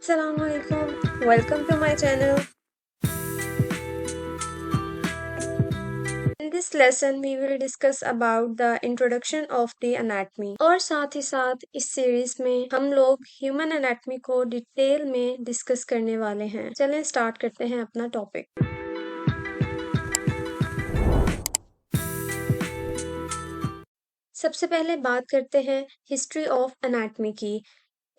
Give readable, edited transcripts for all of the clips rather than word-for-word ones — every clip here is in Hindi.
Assalamualaikum. Welcome to my channel. In this lesson, we will discuss about the introduction of the anatomy. और साथ ही साथ इस सीरीज में हम लोग ह्यूमन एनाटमी को डिटेल में डिस्कस करने वाले हैं। चलें स्टार्ट करते हैं अपना टॉपिक। सबसे पहले बात करते हैं हिस्ट्री ऑफ एनाटमी की।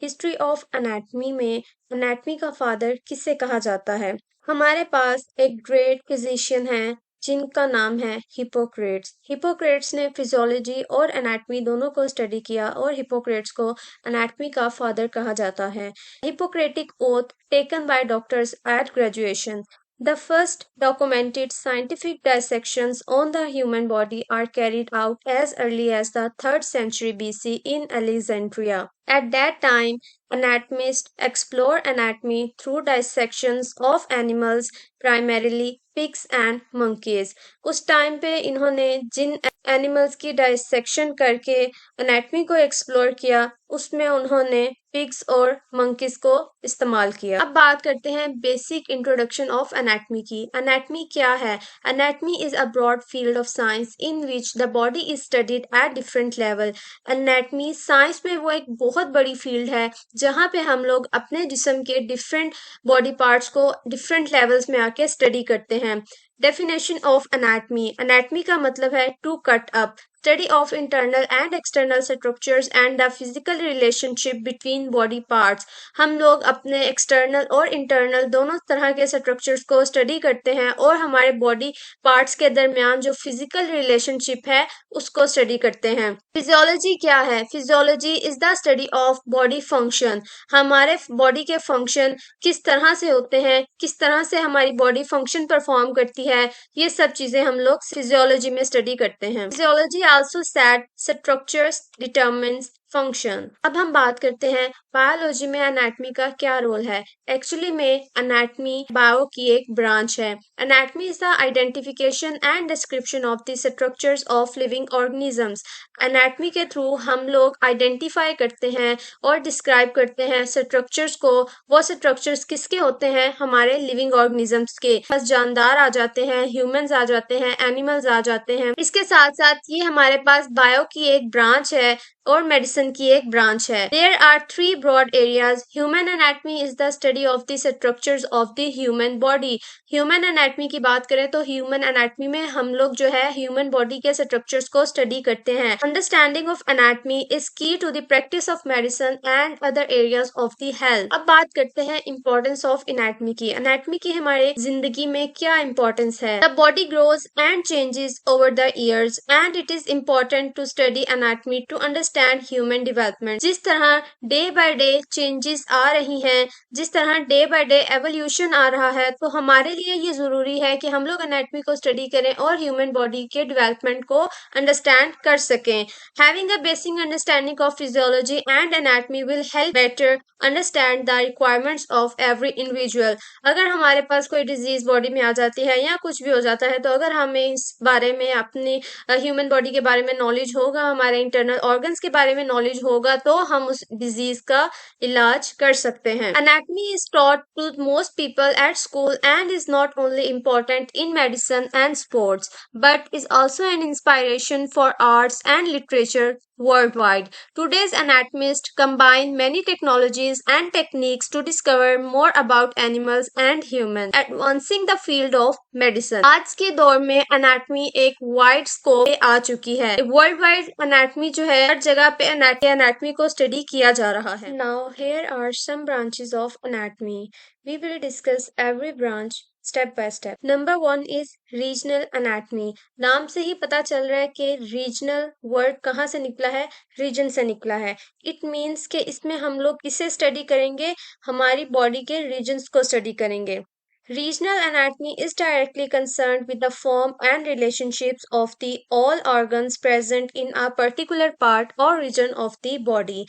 हिस्ट्री ऑफ एनाटमी में एनाटमी का फादर किसे कहा जाता है? हमारे पास एक ग्रेट फिजिशियन है जिनका नाम है हिपोक्रेट्स। हिपोक्रेट्स ने फिजियोलॉजी और एनाटमी दोनों को स्टडी किया और हिपोक्रेट्स को एनाटमी का फादर कहा जाता है। Hippocratic oath taken by doctors at graduation. The first documented scientific dissections on the human body are carried out as early as the 3rd century BC in Alexandria. At that time, anatomists explored anatomy through dissections of animals, primarily pigs and monkeys. उस टाइम पे इन्होंने जिन एनिमल्स की डाइसेक्शन करके एनाटमी को एक्सप्लोर किया उसमें उन्होंने पिग्स और मंकीज को इस्तेमाल किया। अब बात करते हैं बेसिक इंट्रोडक्शन ऑफ एनाटमी की। एनाटमी क्या है? Anatomy is a broad field of science in which the body is studied at different level. Anatomy science में वो एक बहुत बड़ी फील्ड है जहाँ पे हम लोग अपने जिस्म के डिफरेंट बॉडी पार्ट्स को डिफरेंट लेवल्स में आके स्टडी करते हैं। Definition of anatomy. एनाटमी का मतलब है to cut up, study of internal and external structures and the physical relationship between body parts। हम लोग अपने एक्सटर्नल और इंटरनल दोनों तरह के स्ट्रक्चर्स को स्टडी करते हैं और हमारे बॉडी पार्ट्स के दरमियान जो फिजिकल रिलेशनशिप है उसको स्टडी करते हैं। फिजियोलॉजी क्या है? Physiology is the study of body function. हमारे बॉडी के फंक्शन किस तरह से होते हैं, किस तरह से हमारी बॉडी फंक्शन परफॉर्म करती है, ये सब चीजें हम लोग फिजियोलॉजी में स्टडी करते हैं। Physiology also said structures determines function. अब हम बात करते हैं बायोलॉजी में एनाटमी का क्या रोल है। एक्चुअली में एनाटमी बायो की एक ब्रांच है। Anatomy is the identification and description of the structures of living organisms. Anatomy के थ्रू हम लोग आइडेंटिफाई करते हैं और डिस्क्राइब करते हैं स्ट्रक्चर्स को। वो स्ट्रक्चर्स किसके होते हैं? हमारे लिविंग ऑर्गेनिजम्स के। बस जानदार आ जाते हैं, ह्यूमंस आ जाते हैं, एनिमल्स आ जाते हैं। इसके साथ साथ ये हमारे पास बायो की एक ब्रांच है और मेडिसिन की एक ब्रांच है। There are three broad areas. Human anatomy is the study of the structures of the human body. Human anatomy की बात करें तो human anatomy में हम लोग जो है human body के structures को study करते हैं। Understanding of anatomy is key to the practice of medicine and other areas of the health. अब बात करते हैं importance of anatomy की। anatomy की हमारे जिंदगी में क्या importance है? The body grows and changes over the years and it is important to study anatomy to understand human development. जिस तरह डे बाय डे चेंजेस आ रही हैं, जिस तरह डे बाय डे एवोल्यूशन आ रहा है, तो हमारे लिए ये जरूरी है कि हम लोग एनाटमी को स्टडी करें और ह्यूमन बॉडी के डेवलपमेंट को अंडरस्टैंड कर सकें। Having a basic understanding of physiology and anatomy will help better understand the requirements of every individual. अगर हमारे पास कोई डिजीज बॉडी में आ जाती है या कुछ भी हो जाता है तो अगर हमें इस बारे में अपनी ह्यूमन बॉडी के बारे में नॉलेज होगा, हमारे इंटरनल ऑर्गन्स के बारे में नॉलेज होगा, तो हम उस डिजीज का इलाज कर सकते हैं। Anatomy is taught to most people at school and is not only important in medicine and sports but is also an inspiration for arts and literature worldwide. Today's anatomists combine many technologies and techniques to discover more about animals and humans, advancing the field of medicine. आज के दौर में anatomy एक wide scope पे आ चुकी है। Worldwide anatomy जो है हर जगह पे anatomy को study किया जा रहा है। Now here are some branches of anatomy. We will discuss every branch step by step. Number 1 is regional anatomy. नाम से ही पता चल रहा है कि रीजनल वर्ड कहाँ से निकला है? रीजन से निकला है। इट मीन्स कि इसमें हम लोग किसे स्टडी करेंगे? हमारी बॉडी के रीजन्स को स्टडी करेंगे। Regional anatomy is directly concerned with the form and relationships of the all organs present in a particular part or region of the body.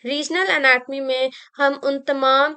Regional anatomy में हम उन तमाम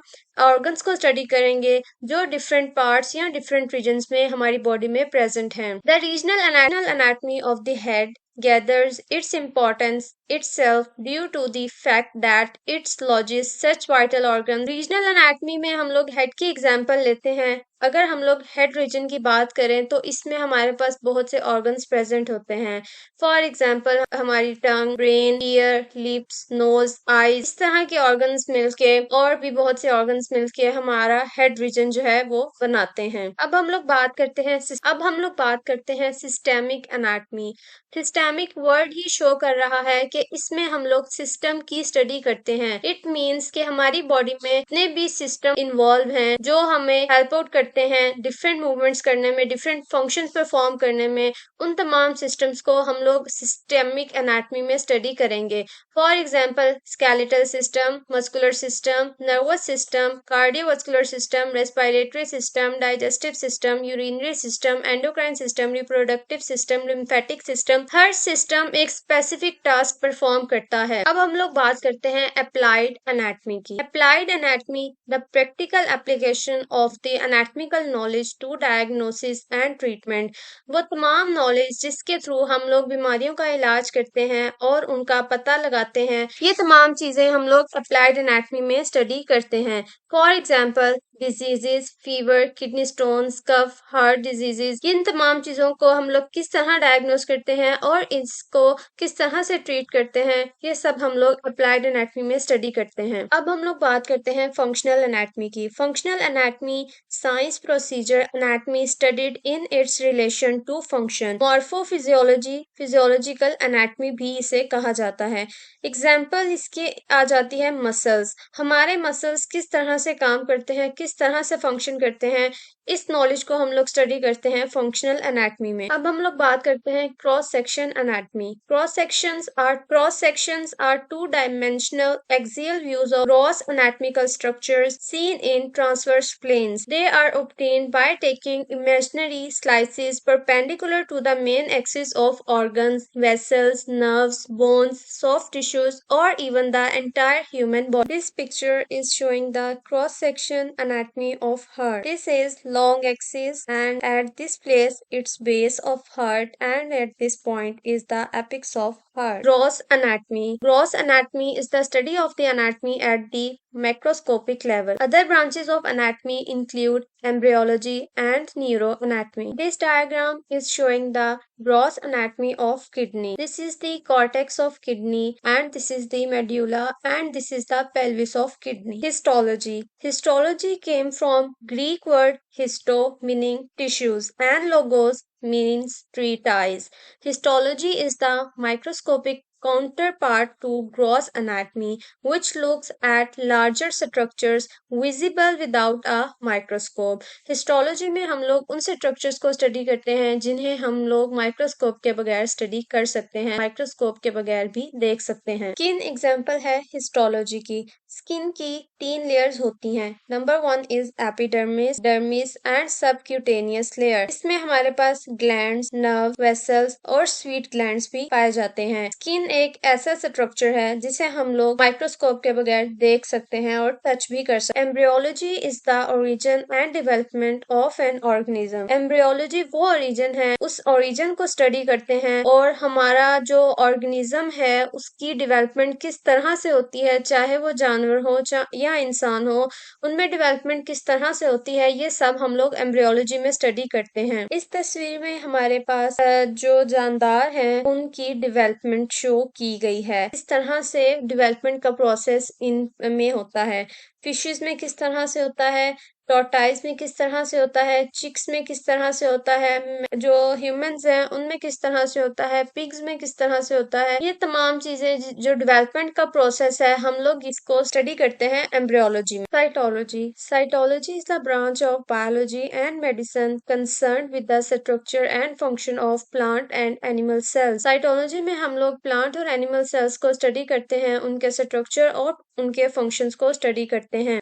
organs को study करेंगे जो different parts या different regions में हमारी body में present हैं। The regional anatomy of the head gathers its importance itself due to the fact that it lodges such vital organs. Regional anatomy में हम लोग हेड की एग्जांपल लेते हैं। अगर हम लोग हेड रीजन की बात करें तो इसमें हमारे पास बहुत से ऑर्गन्स प्रेजेंट होते हैं। फॉर एग्जांपल हमारी tongue, brain, ear, lips, nose, eyes, इस तरह के ऑर्गन्स मिलके और भी बहुत से ऑर्गन्स मिलके हमारा हेड रीजन जो है वो बनाते हैं। अब हम लोग बात करते हैं सिस्टेमिक एनाटमी। सिस्टेमिक वर्ड ही शो कर रहा है कि इसमें हम लोग सिस्टम की स्टडी करते हैं। इट मीन्स कि हमारी बॉडी में जितने भी सिस्टम इन्वॉल्व हैं जो हमें हेल्प आउट करते हैं डिफरेंट मूवमेंट्स करने में, डिफरेंट फंक्शंस परफॉर्म करने में, उन तमाम सिस्टम्स को हम लोग सिस्टेमिक एनाटमी में स्टडी करेंगे। For example skeletal system, muscular system, nervous system, cardiovascular system, respiratory system, digestive system, urinary system, endocrine system, reproductive system, lymphatic system. हर सिस्टम एक स्पेसिफिक टास्क परफॉर्म करता है। अब हम लोग बात करते हैं अप्लाइड एनाटमी की। Applied anatomy the practical application of the anatomical knowledge to diagnosis and treatment. वो तमाम नॉलेज जिसके थ्रू हम लोग बीमारियों का इलाज करते हैं और उनका पता लगाते हैं, ये तमाम चीजें हम लोग अप्लाइड एनाटमी में स्टडी करते हैं। For example diseases, fever, kidney stones, cough, heart diseases, इन तमाम चीजों को हम लोग किस तरह डायग्नोस करते हैं और इसको किस तरह से ट्रीट करते हैं, ये सब हम लोग अप्लाइड एनाटमी में स्टडी करते हैं। अब हम लोग बात करते हैं फंक्शनल एनाटमी की। Functional anatomy science procedure anatomy studied in its relation to function. Morphophysiology, physiological anatomy भी इसे कहा जाता है। एग्जाम्पल इसके आ जाती है मसल्स। हमारे मसल्स किस तरह से काम करते हैं, किस तरह से फंक्शन करते हैं, इस नॉलेज को हम लोग स्टडी करते हैं फंक्शनल एनाटमी में। अब हम लोग बात करते हैं cross section anatomy. Cross sections are two dimensional axial views of gross anatomical structures seen in transverse planes. They are obtained by taking imaginary slices perpendicular to the main axis of organs, vessels, nerves, bones, soft tissues, or even the entire human body. This picture is showing the cross-section anatomy of heart. This is long axis, and at this place its base of heart, and at this point is the apex of heart. Gross anatomy. Gross anatomy is the study of the anatomy at the macroscopic level. Other branches of anatomy include embryology and neuroanatomy. This diagram is showing the gross anatomy of kidney. This is the cortex of kidney, and this is the medulla, and this is the pelvis of kidney. Histology. Histology came from Greek word histo meaning tissues and logos means treatise. Histology is the microscopic counterpart to gross anatomy, which looks at larger structures visible without a microscope. Histology में हम लोग उन स्ट्रक्चर्स को स्टडी करते हैं जिन्हें हम लोग माइक्रोस्कोप के बगैर स्टडी कर सकते हैं, माइक्रोस्कोप के बगैर भी देख सकते हैं। स्किन एग्जांपल है हिस्टोलॉजी की। स्किन की 3 लेयर्स होती हैं। Number 1 is epidermis, dermis and subcutaneous layer. इसमें हमारे पास ग्लैंड्स, नर्व, वेसल्स और स्वीट ग्लैंड्स भी पाए जाते हैं। स्किन एक ऐसा स्ट्रक्चर है जिसे हम लोग माइक्रोस्कोप के बगैर देख सकते हैं और टच भी कर सकते हैं। Embryology is the origin and development of an organism. Embryology वो ओरिजिन है, उस ओरिजिन को स्टडी करते हैं और हमारा जो ऑर्गेनिज्म है उसकी डेवलपमेंट किस तरह से होती है, चाहे वो जानवर हो या इंसान हो, उनमें डेवलपमेंट किस तरह से होती है, ये सब हम लोग एम्ब्रियोलॉजी में स्टडी करते हैं। इस तस्वीर में हमारे पास जो जानदार हैं उनकी डेवलपमेंट शो की गई है। इस तरह से डेवलपमेंट का प्रोसेस इन में होता है। फिशेस में किस तरह से होता है, टॉर्टाइज में किस तरह से होता है, चिक्स में किस तरह से होता है, जो ह्यूमंस हैं उनमें किस तरह से होता है, पिग्स में किस तरह से होता है, ये तमाम चीजें जो डेवलपमेंट का प्रोसेस है हम लोग इसको स्टडी करते हैं एम्ब्रियोलॉजी में। Cytology. Cytology is the branch of biology and medicine concern with the structure and function of plant and animal cells. Cytology में हम लोग प्लांट और एनिमल सेल्स को स्टडी करते हैं, उनके स्ट्रक्चर और उनके फंक्शंस को स्टडी करते हैं।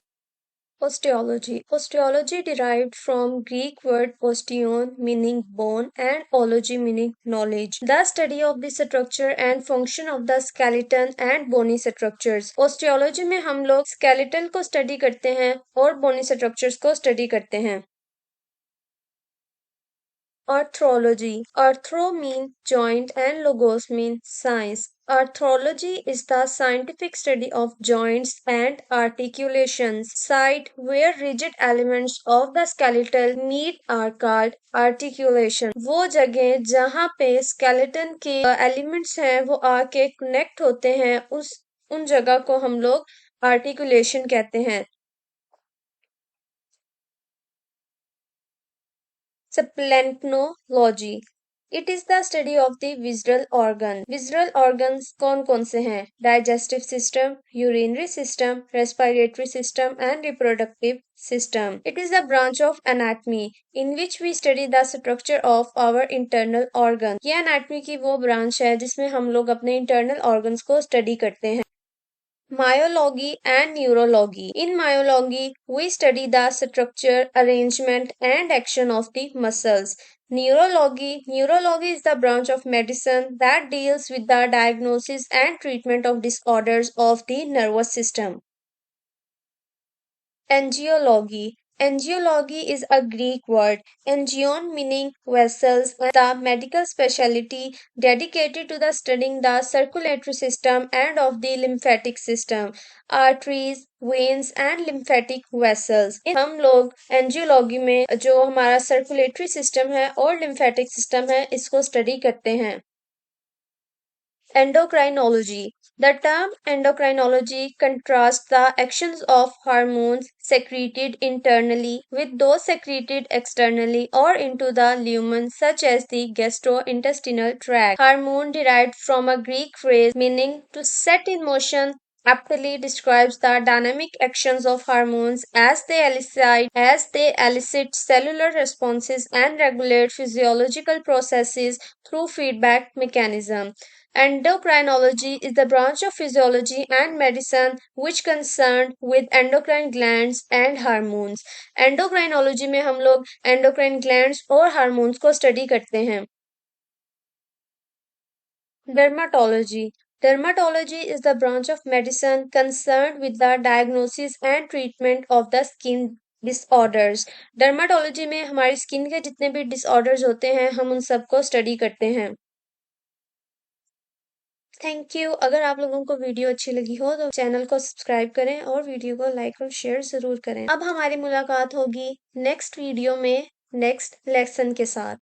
Osteology. Osteology derived from Greek word osteon meaning bone and ology meaning knowledge. The study of the structure and function of the skeleton and bony structures. Osteology में हम लोग skeleton को स्टडी करते हैं और bony structures को स्टडी करते हैं। Arthrology. Arthro mean joint and logos mean science. Arthrology is the scientific study of joints and articulations. Site where rigid elements of the skeletal meet are called articulation. वो जगह जहाँ पे skeleton के elements हैं वो आके connect होते हैं उन जगह को हम लोग articulation कहते हैं. Splenomenology. It is the study of the visceral organ. Visceral organs कौन से हैं? Digestive system, urinary system, respiratory system and reproductive system. It is a branch of anatomy in which we study the structure of our internal organs. यह anatomy की वो branch है जिसमें हम लोग अपने internal organs को study करते हैं. Myology and neurology. In myology, we study the structure, arrangement, and action of the muscles. Neurology is the branch of medicine that deals with the diagnosis and treatment of disorders of the nervous system. Angiology. Angiology is a Greek word. Angion meaning vessels, the medical specialty dedicated to the studying the circulatory system and of the lymphatic system, arteries, veins and lymphatic vessels. हम लोग एंजियोलॉजी में जो हमारा सर्कुलेटरी सिस्टम है और लिम्फेटिक सिस्टम है इसको स्टडी करते हैं. Endocrinology. The term endocrinology contrasts the actions of hormones secreted internally with those secreted externally or into the lumen, such as the gastrointestinal tract. Hormone, derived from a Greek phrase meaning to set in motion, aptly describes the dynamic actions of hormones as they elicit cellular responses and regulate physiological processes through feedback mechanism. Endocrinology is the branch of physiology and medicine which concerned with endocrine glands and hormones. Endocrinology में हम लोग endocrine glands और hormones को study करते हैं. Dermatology. Dermatology is the branch of medicine concerned with the diagnosis and treatment of the skin disorders. Dermatology में हमारी स्किन के जितने भी disorders होते हैं हम उन सबको study करते हैं. Thank you. अगर आप लोगों को वीडियो अच्छी लगी हो तो चैनल को सब्सक्राइब करें और वीडियो को लाइक और शेयर जरूर करें. अब हमारी मुलाकात होगी नेक्स्ट वीडियो में नेक्स्ट लेसन के साथ.